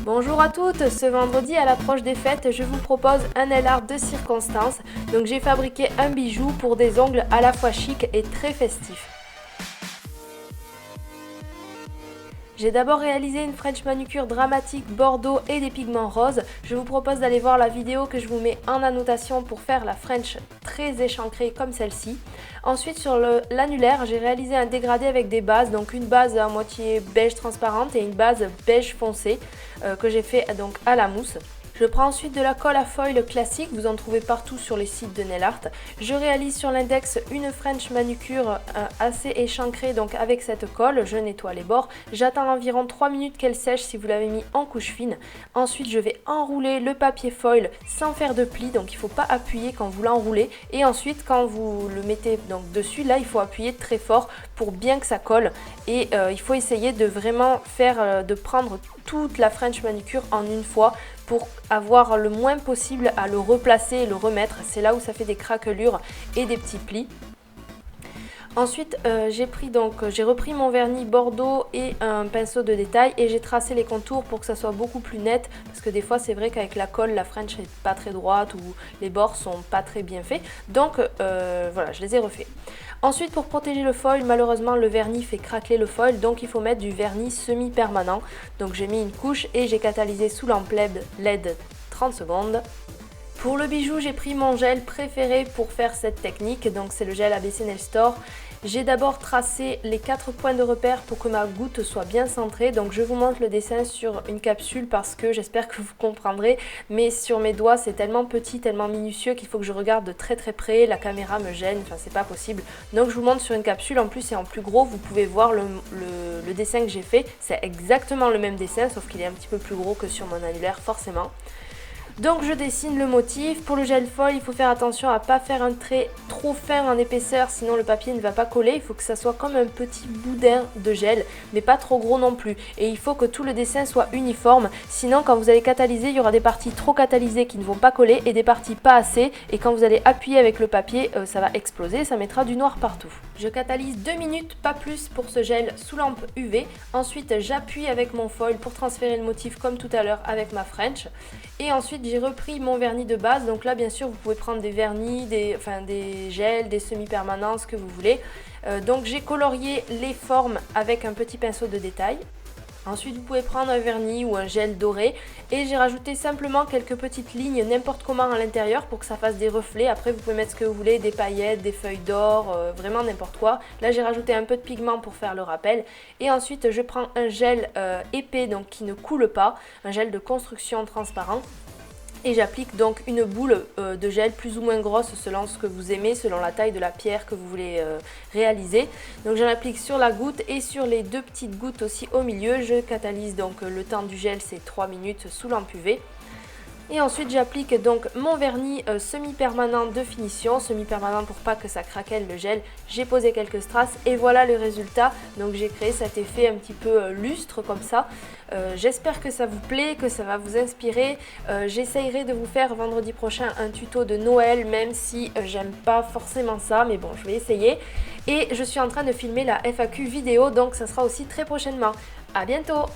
Bonjour à toutes, ce vendredi à l'approche des fêtes, je vous propose un nail art de circonstance. Donc j'ai fabriqué un bijou pour des ongles à la fois chic et très festifs. J'ai d'abord réalisé une French manucure dramatique bordeaux et des pigments roses. Je vous propose d'aller voir la vidéo que je vous mets en annotation pour faire la French très échancrée comme celle-ci. Ensuite sur l'annulaire, j'ai réalisé un dégradé avec des bases, donc une base à moitié beige transparente et une base beige foncé que j'ai fait donc à la mousse. Je prends ensuite de la colle à foil classique, vous en trouvez partout sur les sites de nail art. Je réalise sur l'index une French manucure assez échancrée, donc avec cette colle, je nettoie les bords. J'attends environ 3 minutes qu'elle sèche si vous l'avez mis en couche fine. Ensuite je vais enrouler le papier foil sans faire de plis, donc il ne faut pas appuyer quand vous l'enroulez. Et ensuite quand vous le mettez donc dessus, là il faut appuyer très fort pour bien que ça colle. Et il faut essayer de vraiment de prendre toute la French manucure en une fois pour avoir le moins possible à le replacer et le remettre. C'est là où ça fait des craquelures et des petits plis. Ensuite j'ai repris mon vernis bordeaux et un pinceau de détail et j'ai tracé les contours pour que ça soit beaucoup plus net, parce que des fois c'est vrai qu'avec la colle la French n'est pas très droite ou les bords sont pas très bien faits, donc voilà, je les ai refaits. Ensuite pour protéger le foil, malheureusement le vernis fait craquer le foil, donc il faut mettre du vernis semi-permanent. Donc j'ai mis une couche et j'ai catalysé sous lampe LED 30 secondes. Pour le bijou, j'ai pris mon gel préféré pour faire cette technique, donc c'est le gel ABC Nail Store. J'ai d'abord tracé les 4 points de repère pour que ma goutte soit bien centrée, donc je vous montre le dessin sur une capsule parce que j'espère que vous comprendrez, mais sur mes doigts c'est tellement petit, tellement minutieux qu'il faut que je regarde de très très près, la caméra me gêne, enfin c'est pas possible. Donc je vous montre sur une capsule, en plus c'est en plus gros, vous pouvez voir le dessin que j'ai fait, c'est exactement le même dessin sauf qu'il est un petit peu plus gros que sur mon annulaire forcément. Donc je dessine le motif. Pour le gel foil, il faut faire attention à ne pas faire un trait trop fin en épaisseur, sinon le papier ne va pas coller. Il faut que ça soit comme un petit boudin de gel, mais pas trop gros non plus. Et il faut que tout le dessin soit uniforme, sinon quand vous allez catalyser, il y aura des parties trop catalysées qui ne vont pas coller et des parties pas assez. Et quand vous allez appuyer avec le papier, ça va exploser, ça mettra du noir partout. Je catalyse 2 minutes, pas plus, pour ce gel sous lampe UV. Ensuite, j'appuie avec mon foil pour transférer le motif comme tout à l'heure avec ma French. Et ensuite, j'ai repris mon vernis de base. Donc là, bien sûr, vous pouvez prendre des vernis, des gels, des semi-permanents, ce que vous voulez. Donc j'ai colorié les formes avec un petit pinceau de détail. Ensuite, vous pouvez prendre un vernis ou un gel doré et j'ai rajouté simplement quelques petites lignes n'importe comment à l'intérieur pour que ça fasse des reflets. Après, vous pouvez mettre ce que vous voulez, des paillettes, des feuilles d'or, vraiment n'importe quoi. Là, j'ai rajouté un peu de pigment pour faire le rappel. Et ensuite, je prends un gel épais, donc qui ne coule pas, un gel de construction transparent. Et j'applique donc une boule de gel plus ou moins grosse selon ce que vous aimez, selon la taille de la pierre que vous voulez réaliser. Donc j'en applique sur la goutte et sur les 2 petites gouttes aussi au milieu. Je catalyse donc le temps du gel, c'est 3 minutes sous lampe UV. Et ensuite j'applique donc mon vernis semi-permanent de finition, semi-permanent pour pas que ça craquelle le gel. J'ai posé quelques strass et voilà le résultat. Donc j'ai créé cet effet un petit peu lustre comme ça. J'espère que ça vous plaît, que ça va vous inspirer. J'essayerai de vous faire vendredi prochain un tuto de Noël, même si j'aime pas forcément ça, mais bon, je vais essayer. Et je suis en train de filmer la FAQ vidéo, donc ça sera aussi très prochainement. À bientôt!